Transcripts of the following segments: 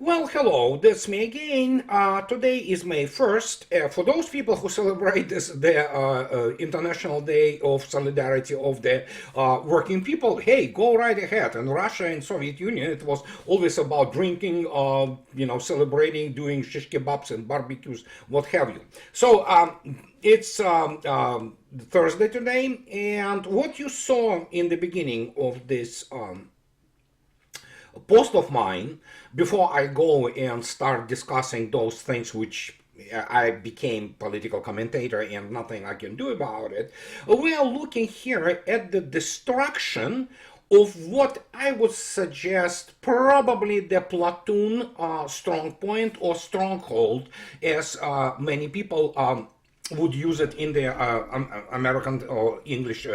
Well, hello, that's me again. Today is May 1st. For those people who celebrate this, the International Day of Solidarity of the Working People, hey, go right ahead. In Russia and Soviet Union, it was always about drinking, celebrating, doing shish kebabs and barbecues, what have you. So it's Thursday today, and what you saw in the beginning of this post of mine, before I go and start discussing those things which I became political commentator and nothing I can do about it, we are looking here at the destruction of what I would suggest probably the platoon strong point or stronghold, as many people would use it in the American or English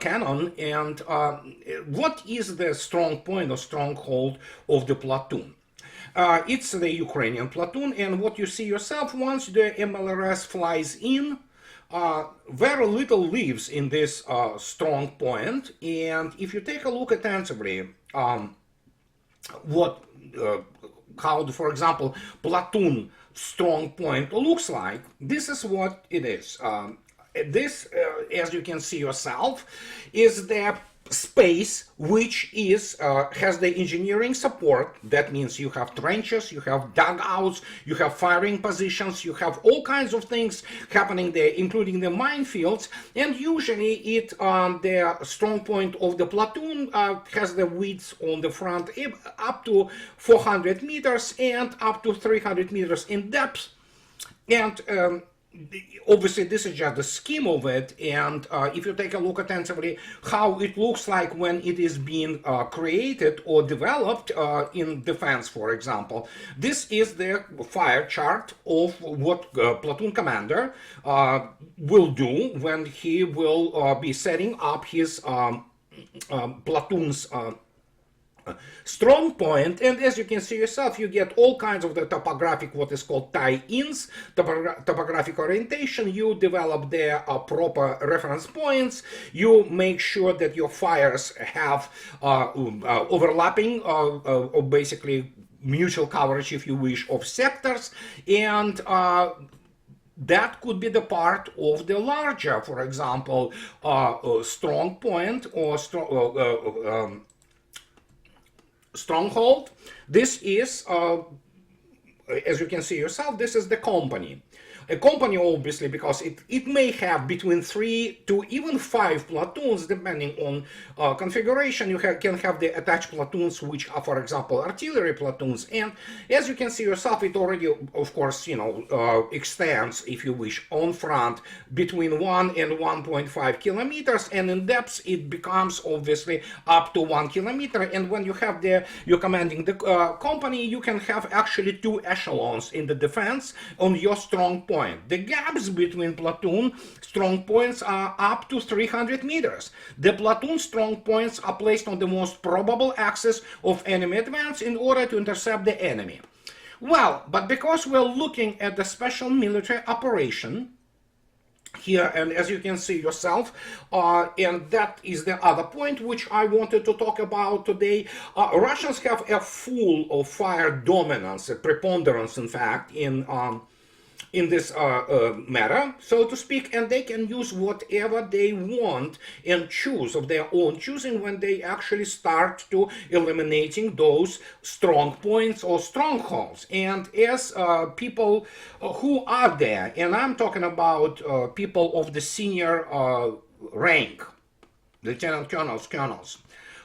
canon. And what is the strong point or stronghold of the platoon? It's the Ukrainian platoon, and what you see yourself, once the MLRS flies in, very little lives in this strong point. And if you take a look attentively, what how, for example, platoon strong point looks like, this is what it is. This, as you can see yourself, is the space which is has the engineering support. That means you have trenches, you have dugouts, you have firing positions, you have all kinds of things happening there, including the minefields. And usually it the strong point of the platoon has the width on the front up to 400 meters and up to 300 meters in depth. And obviously this is just the scheme of it, and if you take a look attentively how it looks like when it is being created or developed in defense, for example, this is the fire chart of what platoon commander will do when he will be setting up his platoon's strong point. And as you can see yourself, you get all kinds of the topographic, what is called tie-ins, topographic orientation. You develop their proper reference points. You make sure that your fires have overlapping or basically mutual coverage, if you wish, of sectors. And that could be the part of the larger, for example, strong point or stronghold. This is, as you can see yourself, this is the company. A company, obviously, because it may have between 3 to even 5 platoons, depending on configuration. You can have the attached platoons, which are, for example, artillery platoons. And as you can see yourself, it already, of course, extends, if you wish, on front between 1 and 1.5 kilometers. And in depth, it becomes, obviously, up to 1 kilometer. And when you have you're commanding the company, you can have actually 2 echelons in the defense on your strong point. The gaps between platoon strong points are up to 300 meters. The platoon strong points are placed on the most probable axis of enemy advance in order to intercept the enemy. Well, but because we're looking at the special military operation here, and as you can see yourself, and that is the other point which I wanted to talk about today. Russians have a full of fire dominance, a preponderance, in fact, in this matter, so to speak, and they can use whatever they want and choose of their own choosing when they actually start to eliminating those strong points or strongholds. And as people who are there, and I'm talking about people of the senior rank, lieutenant colonels,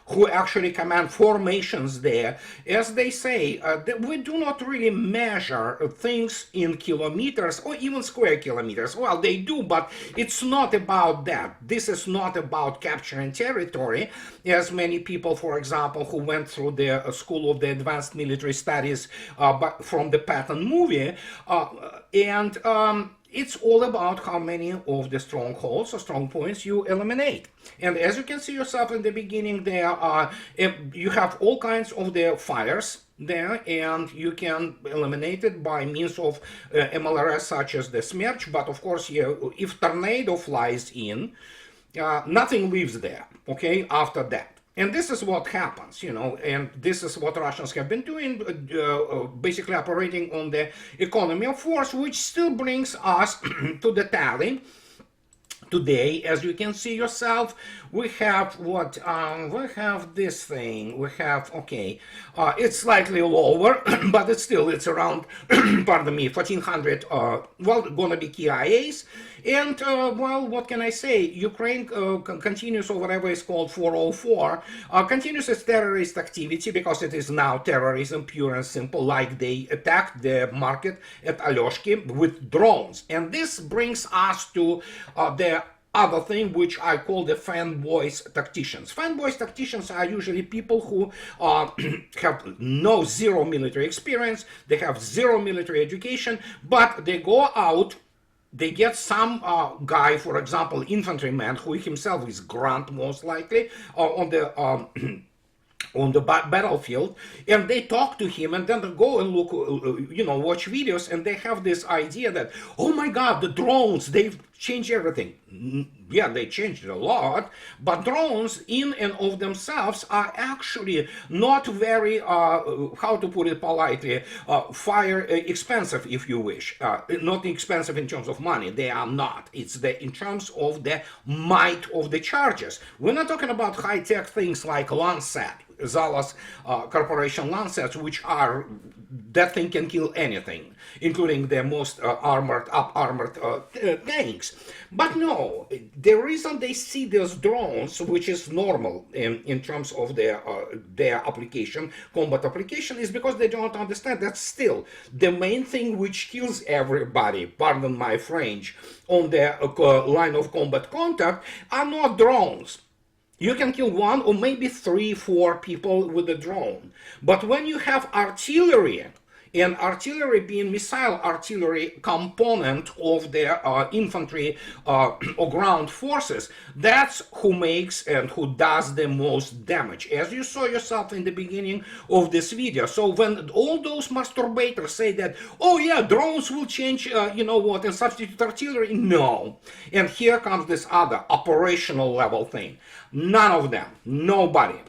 who actually command formations there, as they say, that we do not really measure things in kilometers or even square kilometers. Well, they do, but it's not about that. This is not about capturing territory, as many people, for example, who went through the School of the Advanced Military Studies but from the Patton movie, it's all about how many of the strongholds or strong points you eliminate. And as you can see yourself in the beginning, there are you have all kinds of the fires there, and you can eliminate it by means of MLRS such as the Smerch. But of course, if tornado flies in, nothing lives there, okay, after that. And this is what happens, and this is what Russians have been doing, basically operating on the economy of force, which still brings us to the tally. Today, as you can see yourself, we have what we have this thing. We have, okay, it's slightly lower, but it's around pardon me, 1400 well, gonna be KIAs. And well, what can I say? Ukraine continues, or whatever is called 404, continues its terrorist activity, because it is now terrorism pure and simple, like they attacked the market at Alyoshki with drones. And this brings us to the other thing, which I call the fanboys tacticians. Fanboys tacticians are usually people who have zero military experience, they have zero military education, but they go out, they get some guy, for example, infantryman, who himself is grunt most likely, on the on the battlefield, and they talk to him, and then they go and look, watch videos, and they have this idea that, oh my God, the drones, they've changed everything. Yeah, they changed a lot, but drones in and of themselves are actually not very, how to put it politely, fire expensive, if you wish. Not expensive in terms of money, they are not. It's in terms of the might of the charges. We're not talking about high-tech things like Lancet, Zala's corporation Lancets, which are, that thing can kill anything, including the most armored tanks. But no, the reason they see those drones, which is normal in terms of their application, combat application, is because they don't understand that still the main thing which kills everybody, pardon my French, on the line of combat contact are not drones. You can kill one or maybe 3-4 people with a drone. But when you have artillery, and artillery being missile artillery component of the infantry or ground forces, that's who makes and who does the most damage, as you saw yourself in the beginning of this video. So when all those masturbators say that, oh yeah, drones will change, and substitute artillery, no. And here comes this other operational level thing. None of them, nobody.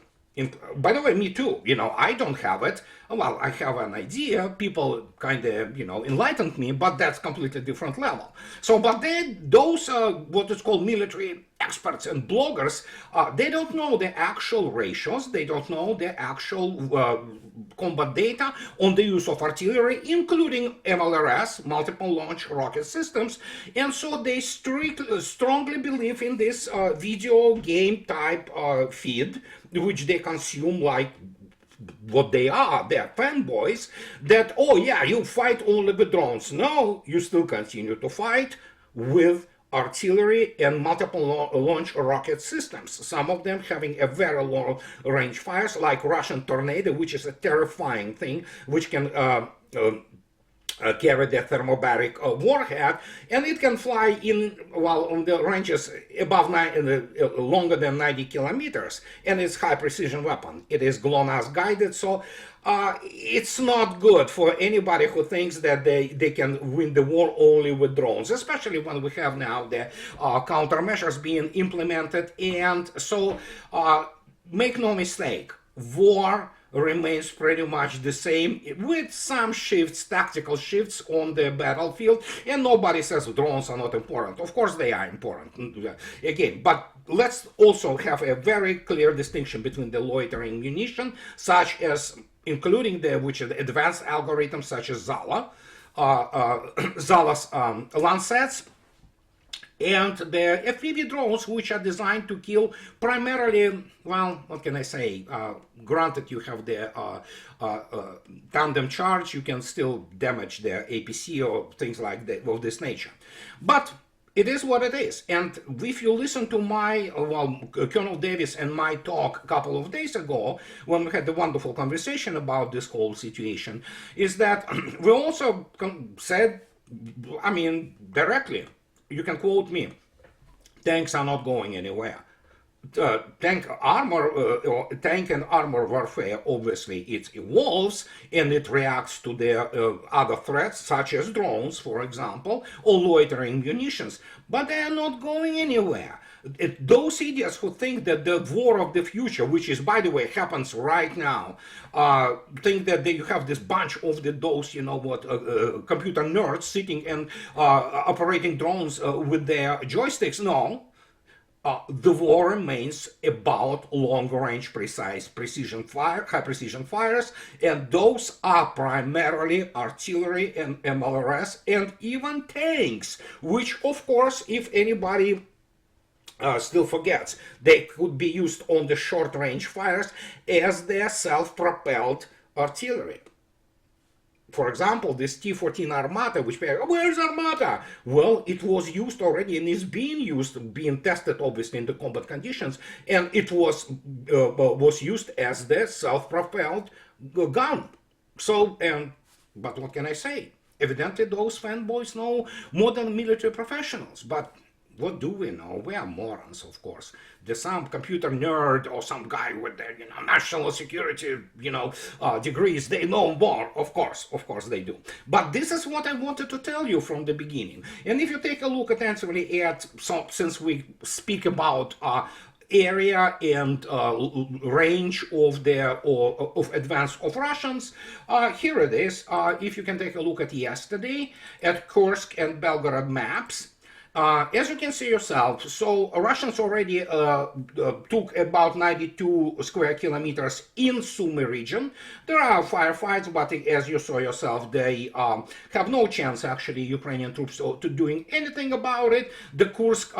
By the way, me too. I don't have it. Well, I have an idea. People kind of, enlightened me, but that's completely different level. So, but those, what is called military experts and bloggers, they don't know the actual ratios. They don't know the actual combat data on the use of artillery, including MLRS, multiple launch rocket systems. And so they strongly believe in this video game type feed, which they consume like what they are, they're fanboys, that, oh yeah, you fight only with drones. No, you still continue to fight with artillery and multiple launch rocket systems, some of them having a very long range fires, like Russian Tornado, which is a terrifying thing, which can carry the thermobaric warhead, and it can fly on the ranges above longer than 90 kilometers, and it's high precision weapon. It is GLONASS guided, so it's not good for anybody who thinks that they can win the war only with drones, especially when we have now the countermeasures being implemented. And so make no mistake, war remains pretty much the same, with some shifts, tactical shifts on the battlefield, and nobody says drones are not important. Of course they are important, again, but let's also have a very clear distinction between the loitering munition, such as, including which advanced algorithms such as Zala's Lancets, and the FPV drones, which are designed to kill primarily, well, what can I say? Granted, you have the tandem charge, you can still damage the APC or things like that of this nature. But it is what it is. And if you listen to my, Colonel Davis and my talk a couple of days ago, when we had the wonderful conversation about this whole situation, is that we also said, directly, you can quote me, tanks are not going anywhere. Tank and armor warfare, obviously it evolves and it reacts to the other threats, such as drones, for example, or loitering munitions, but they are not going anywhere. Those idiots who think that the war of the future, which is, by the way, happens right now, think that you have this bunch of those, computer nerds sitting and operating drones with their joysticks. No, the war remains about long-range, precision fire, high-precision fires, and those are primarily artillery and MLRS, and even tanks, which, of course, if anybody still forgets, they could be used on the short-range fires as their self-propelled artillery. For example, this T-14 Armata, where's Armata? Well, it was used already and is being tested, obviously, in the combat conditions, and it was used as the self-propelled gun. So, but what can I say? Evidently, those fanboys know more than military professionals, but what do we know? We are morons, of course. There's some computer nerd or some guy with their, national security, degrees. They know more, of course they do. But this is what I wanted to tell you from the beginning. And if you take a look attentively at, since we speak about area and range of of advance of Russians, here it is. If you can take a look at yesterday at Kursk and Belgorod maps. As you can see yourself, so Russians already took about 92 square kilometers in Sumy region. There are firefights, but as you saw yourself, they have no chance, actually, Ukrainian troops, to doing anything about it. The Kursk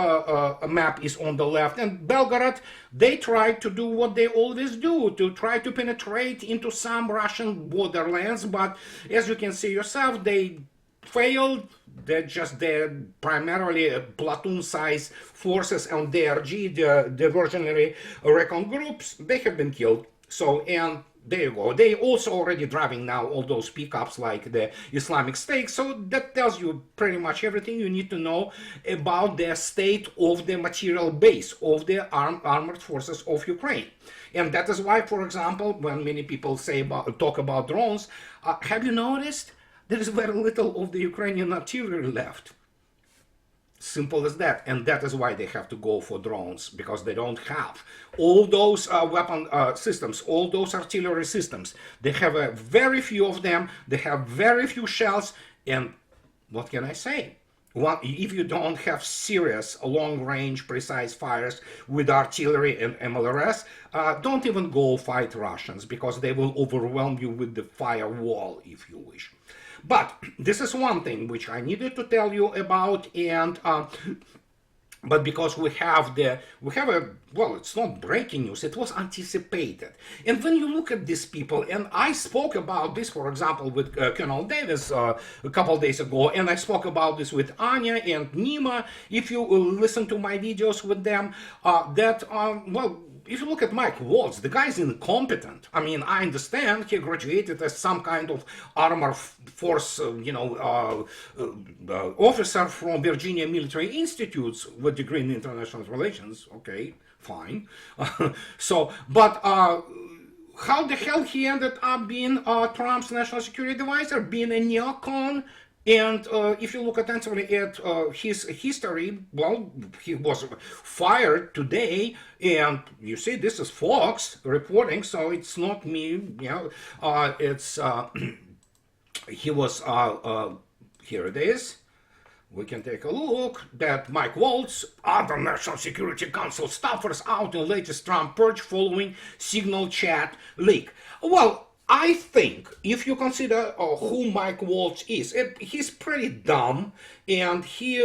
map is on the left, and Belgorod, they tried to do what they always do, to try to penetrate into some Russian borderlands, but as you can see yourself, they failed. They're primarily platoon-sized forces on DRG, the diversionary recon groups. They have been killed. So, and there you go. They also already driving now all those pickups like the Islamic State. So that tells you pretty much everything you need to know about the state of the material base of the armored forces of Ukraine. And that is why, for example, when many people talk about drones, have you noticed? There is very little of the Ukrainian artillery left. Simple as that. And that is why they have to go for drones, because they don't have all those weapon systems, all those artillery systems. They have very few of them. They have very few shells. And what can I say? If you don't have serious long-range precise fires with artillery and MLRS, don't even go fight Russians, because they will overwhelm you with the firewall, if you wish. But this is one thing which I needed to tell you about, and but because we have it's not breaking news, it was anticipated. And when you look at these people, and I spoke about this, for example, with Colonel Davis a couple days ago, and I spoke about this with Anya and Nima, if you listen to my videos with them, if you look at Mike Waltz, the guy's incompetent. I mean, I understand he graduated as some kind of armor force, officer from Virginia Military Institutes with degree in international relations. Okay, fine. But how the hell he ended up being Trump's national security advisor, being a neocon? And if you look attentively at his history, well, he was fired today, and you see this is Fox reporting, so it's not me, it's, he was, here it is. We can take a look that Mike Waltz, other National Security Council staffers out in latest Trump purge following Signal chat leak. Well, I think if you consider who Mike Waltz is, he's pretty dumb, and he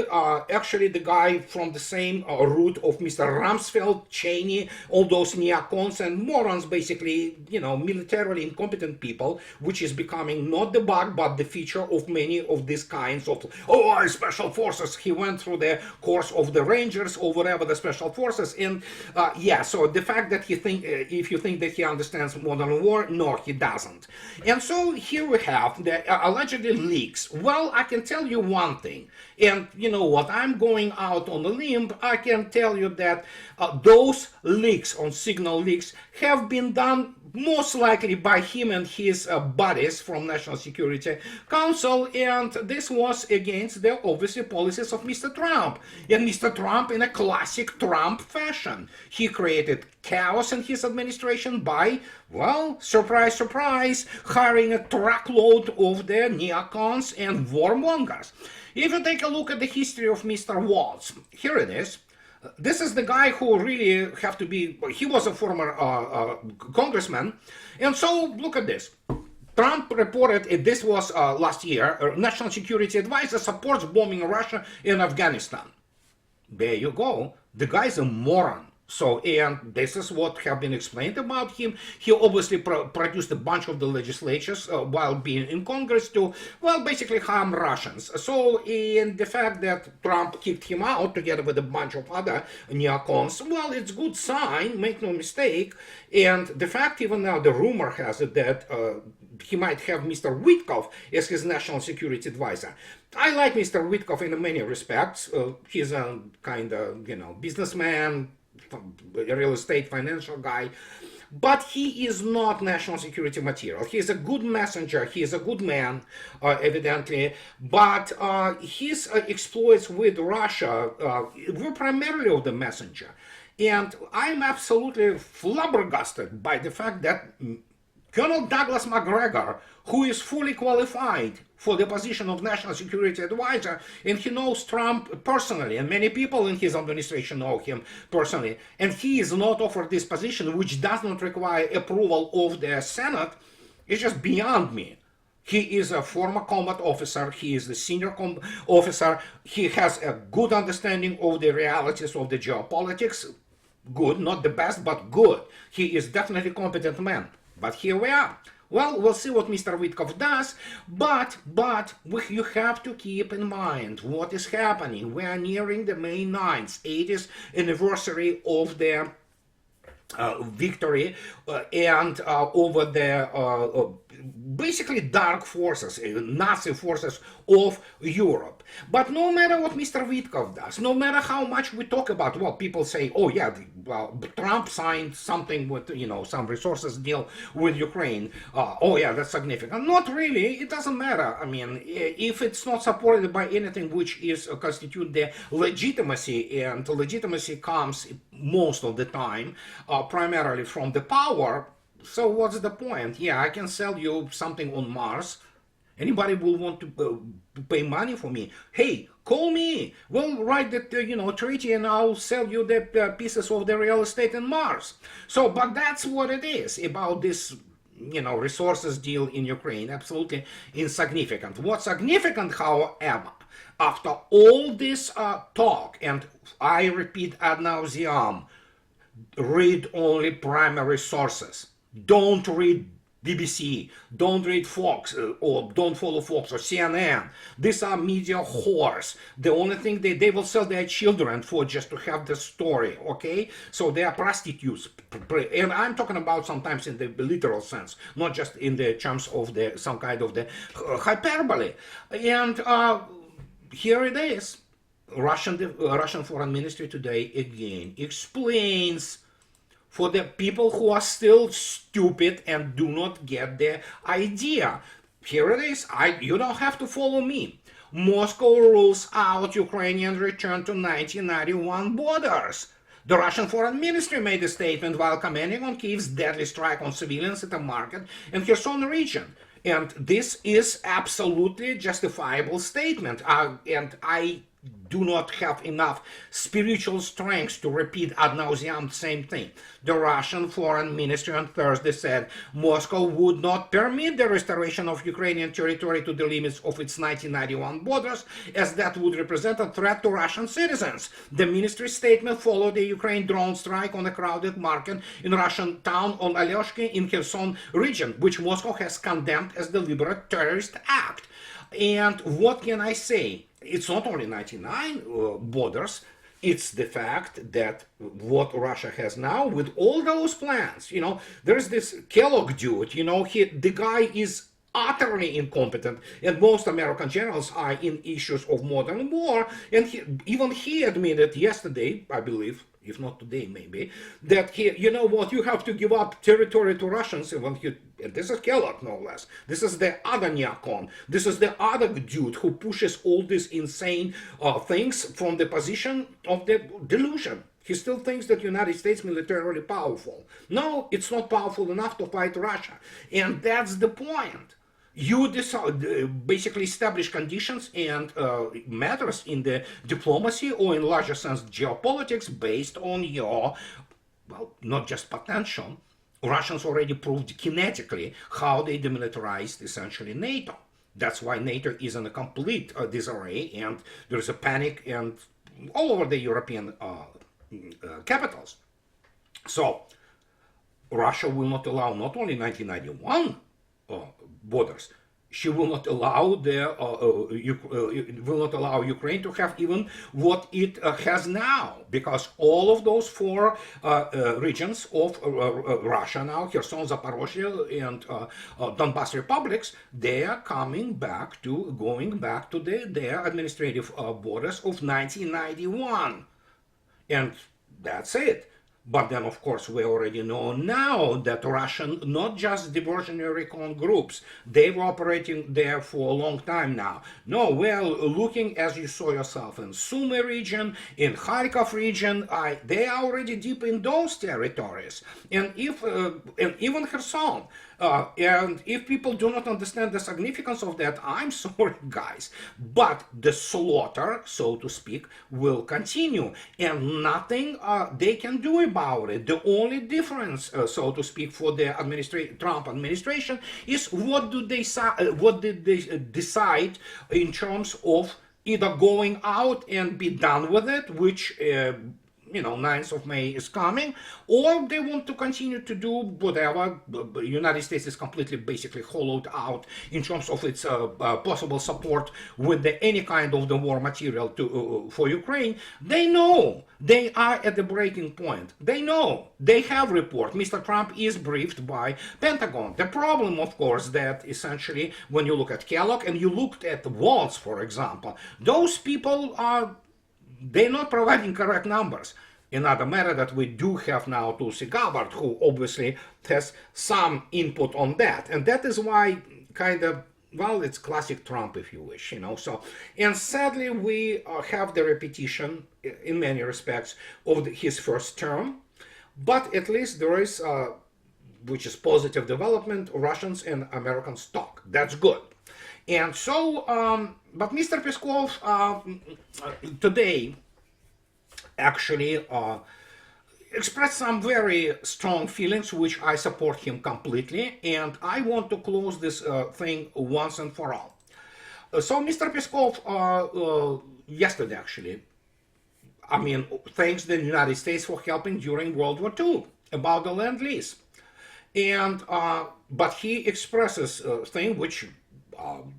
actually the guy from the same root of Mr. Rumsfeld, Cheney, all those neocons and morons, basically, militarily incompetent people, which is becoming not the bug but the feature of many of these kinds of special forces. He went through the course of the Rangers or whatever, the special forces, and so the fact that if you think that he understands modern war, no, he doesn't. And so here we have the allegedly leaks. Well, I can tell you one thing, and you know what, I'm going out on a limb. I can tell you that those leaks, on Signal leaks, have been done most likely by him and his buddies from National Security Council, and this was against the obviously policies of Mr. Trump. And Mr. Trump, in a classic Trump fashion, he created chaos in his administration by, well, surprise, surprise, hiring a truckload of the neocons and warmongers. If you take a look at the history of Mr. Waltz, here it is. This is the guy who really have to be, he was a former congressman. And so look at this. Trump reported, this was last year, National Security Advisor supports bombing Russia in Afghanistan. There you go. The guy's a moron. So, and this is what have been explained about him. He obviously produced a bunch of the legislatures while being in Congress to, well, basically harm Russians. So, in the fact that Trump kicked him out together with a bunch of other neocons, well, it's a good sign, make no mistake. And the fact even now, the rumor has it that he might have Mr. Witkoff as his national security advisor. I like Mr. Witkoff in many respects. He's a kind of, businessman, a real estate financial guy, but he is not national security material. He is a good messenger, he is a good man, evidently, but his exploits with Russia were primarily of the messenger. And I'm absolutely flabbergasted by the fact that Colonel Douglas McGregor, who is fully qualified for the position of National Security Advisor, and he knows Trump personally, and many people in his administration know him personally, and he is not offered this position, which does not require approval of the Senate, is just beyond me. He is a former combat officer, he is the senior officer, he has a good understanding of the realities of the geopolitics. Good, not the best, but good. He is definitely a competent man. But here we are. Well, we'll see what Mr. Witkoff does, but you have to keep in mind what is happening. We are nearing the May 9th, 80th anniversary of the victory and over the basically dark forces, Nazi forces of Europe. But no matter what Mr. Witkoff does, no matter how much we talk about, well, people say, oh yeah, Trump signed something with, some resources deal with Ukraine. Oh yeah, that's significant. Not really, it doesn't matter. I mean, if it's not supported by anything which is constitute the legitimacy, and legitimacy comes most of the time primarily from the power, so what's the point? Yeah, I can sell you something on Mars. Anybody will want to pay money for me. Hey, call me. We'll write the treaty, and I'll sell you the pieces of the real estate in Mars. So, but that's what it is about this, resources deal in Ukraine. Absolutely insignificant. What's significant, however, after all this talk, and I repeat ad nauseum, read only primary sources. Don't read BBC, don't read Fox, or don't follow Fox or CNN. These are media whores. The only thing they will sell their children for just to have the story, okay? So they are prostitutes. And I'm talking about sometimes in the literal sense, not just in the terms of some kind of the hyperbole. And here it is. Russian Foreign Ministry today again explains, for the people who are still stupid and do not get the idea. Here it is. You don't have to follow me. Moscow rules out Ukrainian return to 1991 borders. The Russian Foreign Ministry made a statement while commenting on Kyiv's deadly strike on civilians at a market in Kherson region. And this is absolutely justifiable statement. And I do not have enough spiritual strength to repeat ad nauseum the same thing. The Russian Foreign Ministry on Thursday said Moscow would not permit the restoration of Ukrainian territory to the limits of its 1991 borders, as that would represent a threat to Russian citizens. The ministry's statement followed a Ukraine drone strike on a crowded market in Russian town on Alyoshki in Kherson region, which Moscow has condemned as deliberate terrorist act. And what can I say? It's not only 99 borders, it's the fact that what Russia has now with all those plans, there's this Kellogg dude, the guy is utterly incompetent, and most American generals are in issues of modern war, and even he admitted yesterday, I believe, if not today maybe, that he, you know what, you have to give up territory to Russians. This is Kellogg, no less. This is the other neocon. This is the other dude who pushes all these insane things from the position of the delusion. He still thinks that United States militarily powerful. No, it's not powerful enough to fight Russia. And that's the point. You decide, basically establish conditions and matters in the diplomacy, or in larger sense geopolitics, based on your, well, not just potential. Russians already proved kinetically how they demilitarized essentially NATO. That's why NATO is in a complete disarray, and there's a panic and all over the European capitals. So Russia will not allow not only 1991 borders. She will not allow will not allow Ukraine to have even what it has now, because all of those four regions of Russia now, Kherson, Zaporozhye, and Donbas republics, they are going back to their administrative borders of 1991, and that's it. But then, of course, we already know now that Russian, not just diversionary recon groups, they were operating there for a long time now. No, we're looking, as you saw yourself, in Sumy region, in Kharkov region, they are already deep in those territories. And even Kherson. And if people do not understand the significance of that, I'm sorry, guys, but the slaughter, so to speak, will continue, and nothing they can do about it. The only difference, so to speak, for the Trump administration is what did they decide in terms of either going out and be done with it, which 9th of May is coming, or they want to continue to do whatever. The United States is completely basically hollowed out in terms of its possible support with any kind of the war material for Ukraine. They know they are at the breaking point. They know. They have report. Mr. Trump is briefed by Pentagon. The problem, of course, that essentially when you look at Kellogg and you looked at Waltz, for example, those people they're not providing correct numbers. Another matter that we do have now Tulsi Gabbard, who obviously has some input on that. And that is why well, it's classic Trump, if you wish, So, and sadly, we have the repetition in many respects of his first term. But at least there is, which is positive development, Russians and Americans talk. That's good. And so, but Mr. Peskov today actually expressed some very strong feelings, which I support him completely, and I want to close this thing once and for all. So Mr. Peskov yesterday actually, thanks the United States for helping during World War II about the Lend-Lease. And but he expresses thing which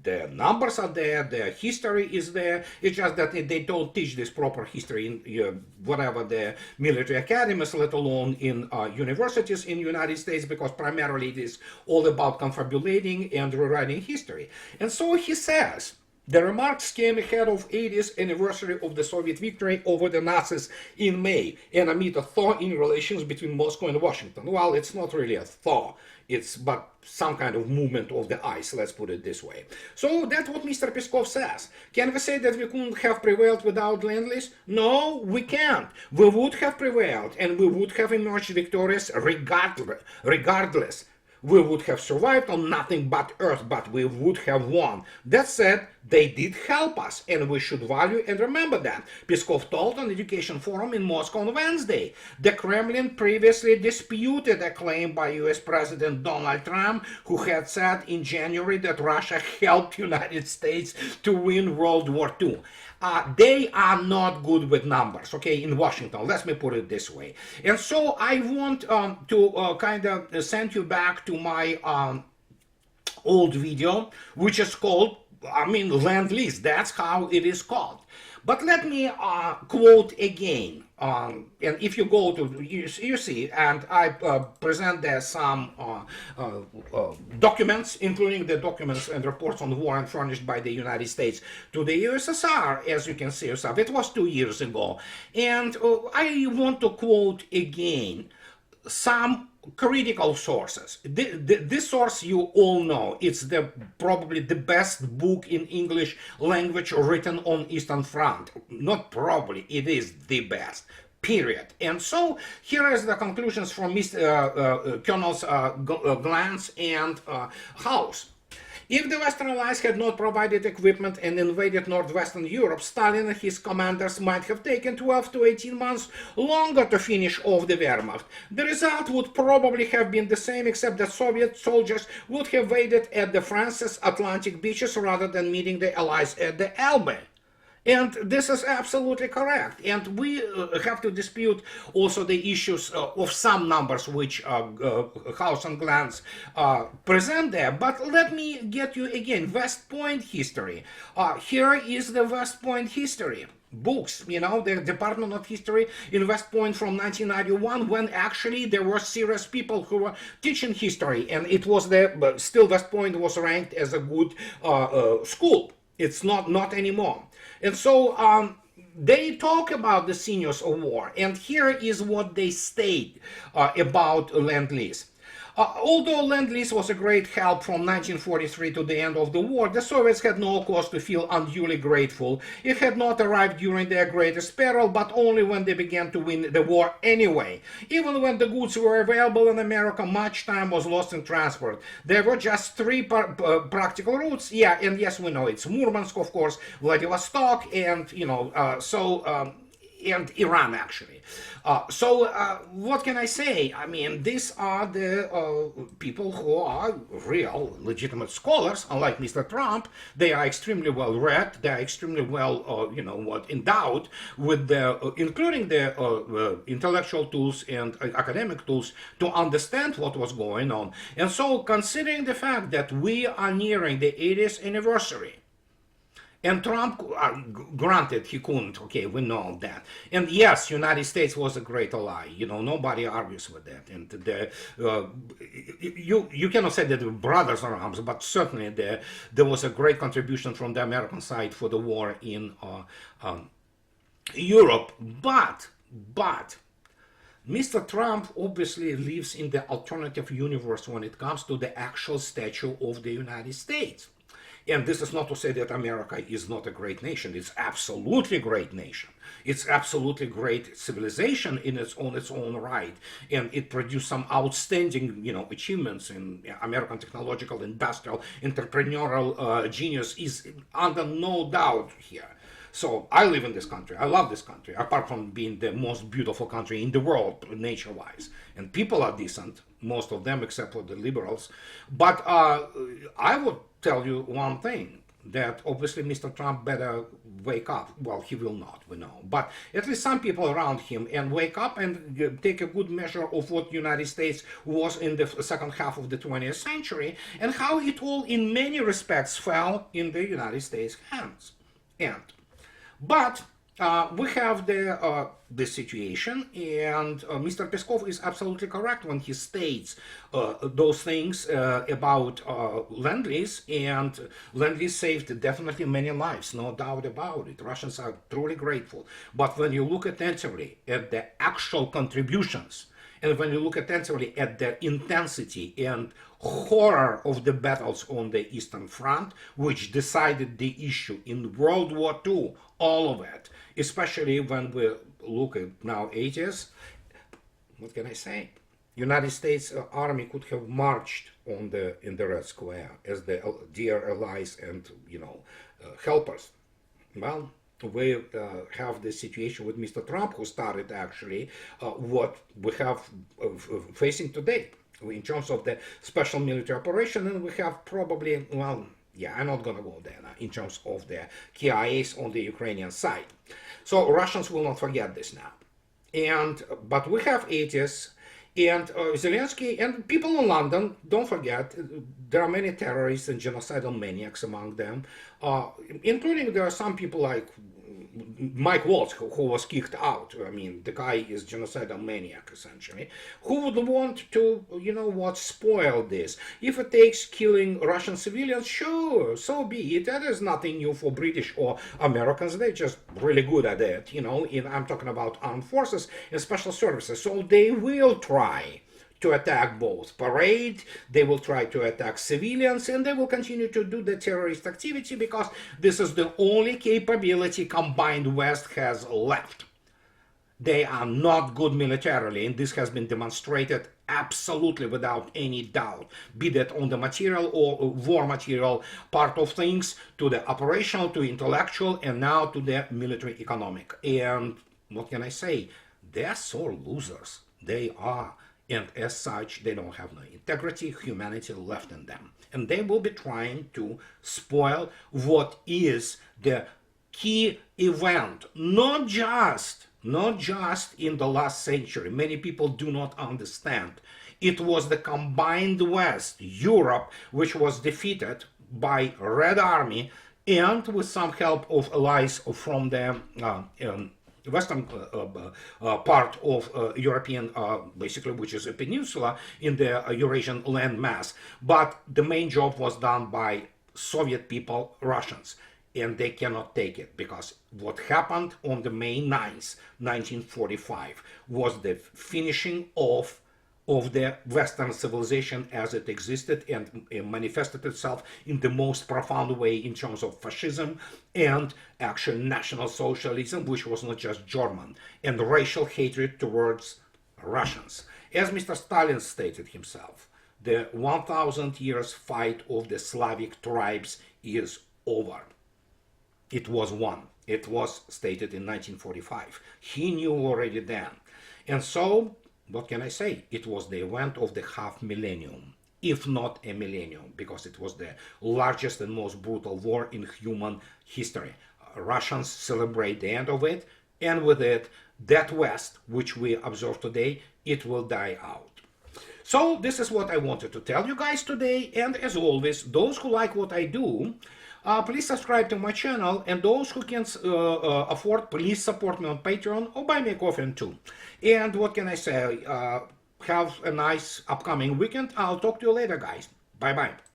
the numbers are there, the history is there. It's just that they don't teach this proper history in whatever the military academies, let alone in universities in the United States, because primarily it is all about confabulating and rewriting history. And so he says, the remarks came ahead of 80th anniversary of the Soviet victory over the Nazis in May, and amid a thaw in relations between Moscow and Washington. Well, it's not really a thaw, it's but some kind of movement of the ice, let's put it this way. So that's what Mr. Peskov says. Can we say that we couldn't have prevailed without Lend-Lease? No, we can't. We would have prevailed, and we would have emerged victorious regardless. We would have survived on nothing but earth, but we would have won. That said, they did help us, and we should value and remember that. Peskov told on Education Forum in Moscow on Wednesday. The Kremlin previously disputed a claim by US President Donald Trump, who had said in January that Russia helped United States to win World War II. They are not good with numbers, okay, in Washington. Let me put it this way. And so I want to send you back to my old video, which is called I mean, Lend-Lease, that's how it is called. But let me quote again. And if you go to, you see, and I present there some documents, including the documents and reports on war and furnished by the United States to the USSR, as you can see yourself. It was 2 years ago. And I want to quote again some critical sources. This source you all know. It's probably the best book in English language written on Eastern Front. Not probably, it is the best. Period. And so here is the conclusions from Colonels Glantz and House. If the Western Allies had not provided equipment and invaded northwestern Europe, Stalin and his commanders might have taken 12 to 18 months longer to finish off the Wehrmacht. The result would probably have been the same, except that Soviet soldiers would have waited at the France's Atlantic beaches rather than meeting the Allies at the Elbe. And this is absolutely correct. And we have to dispute also the issues of some numbers which House and Glantz present there. But let me get you again, West Point history. Here is the West Point history. Books, you know, the Department of History in West Point from 1991, when actually there were serious people who were teaching history. And it was still West Point was ranked as a good school. It's not anymore. And so they talk about the sinews of war, and here is what they state about Lend-Lease. Although Lend-Lease was a great help from 1943 to the end of the war, the Soviets had no cause to feel unduly grateful. It had not arrived during their greatest peril, but only when they began to win the war anyway. Even when the goods were available in America, much time was lost in transport. There were just 3 practical routes. Yeah, and yes, we know it's Murmansk, of course, Vladivostok, and, you know, and Iran, actually. So what can I say? I mean, these are the people who are real legitimate scholars, unlike Mr. Trump. They are extremely well read. They are extremely well, endowed with including the intellectual tools and academic tools to understand what was going on. And so, considering the fact that we are nearing the 80th anniversary, and Trump, granted, he couldn't. Okay, we know that. And yes, United States was a great ally. You know, nobody argues with that. And you cannot say that they were brothers in arms, but certainly there was a great contribution from the American side for the war in Europe. But Mr. Trump obviously lives in the alternative universe when it comes to the actual stature of the United States. And this is not to say that America is not a great nation. It's absolutely a great nation. It's absolutely great civilization in its own right. And it produced some outstanding, achievements in American technological, industrial, entrepreneurial genius is under no doubt here. So I live in this country. I love this country, apart from being the most beautiful country in the world, nature-wise. And people are decent, most of them, except for the liberals. But I would tell you one thing, that obviously Mr. Trump better wake up. Well, he will not, we know. But at least some people around him, and wake up and take a good measure of what the United States was in the second half of the 20th century, and how it all, in many respects, fell in the United States' hands. But we have the situation, and Mr. Peskov is absolutely correct when he states those things about Lend-Lease, and Lend-Lease saved definitely many lives, no doubt about it. Russians are truly grateful. But when you look attentively at the actual contributions, and when you look attentively at the intensity and horror of the battles on the Eastern Front, which decided the issue in World War II, all of it, especially when we look at now 80s, what can I say? United States Army could have marched in the Red Square as the dear allies and helpers. Well, we have the situation with Mr. Trump, who started actually what we have facing today in terms of the special military operation, and we have probably, well, yeah, I'm not going to go there now, in terms of the KIAs on the Ukrainian side. So Russians will not forget this now. But we have 80s, And Zelensky and people in London, don't forget, there are many terrorists and genocidal maniacs among them, including there are some people like Mike Waltz, who was kicked out. I mean, the guy is genocidal maniac, essentially. Who would want to, you know what, spoil this? If it takes killing Russian civilians, sure, so be it. That is nothing new for British or Americans. They're just really good at it, you know. I'm talking about armed forces and special services. So they will try to attack both parade, they will try to attack civilians, and they will continue to do the terrorist activity because this is the only capability combined West has left. They are not good militarily, and this has been demonstrated absolutely without any doubt, be that on the material or war material part of things, to the operational, to intellectual, and now to the military economic. And what can I say? They're sore losers. They are. And as such, they don't have no integrity, humanity left in them. And they will be trying to spoil what is the key event, not just in the last century. Many people do not understand. It was the combined West, Europe, which was defeated by Red Army and with some help of allies from the western part of European, basically, which is a peninsula in the Eurasian landmass. But the main job was done by Soviet people, Russians, and they cannot take it because what happened on the May 9th, 1945, was the finishing of the Western civilization as it existed and manifested itself in the most profound way in terms of fascism and actual National Socialism, which was not just German, and racial hatred towards Russians. As Mr. Stalin stated himself, the 1,000 years fight of the Slavic tribes is over. It was won. It was stated in 1945. He knew already then. And so, what can I say? It was the event of the half millennium, if not a millennium, because it was the largest and most brutal war in human history. Russians celebrate the end of it, and with it, that West, which we observe today, it will die out. So this is what I wanted to tell you guys today, and as always, those who like what I do, please subscribe to my channel, and those who can afford, please support me on Patreon or buy me a coffee too. And what can I say? Have a nice upcoming weekend. I'll talk to you later, guys. Bye-bye.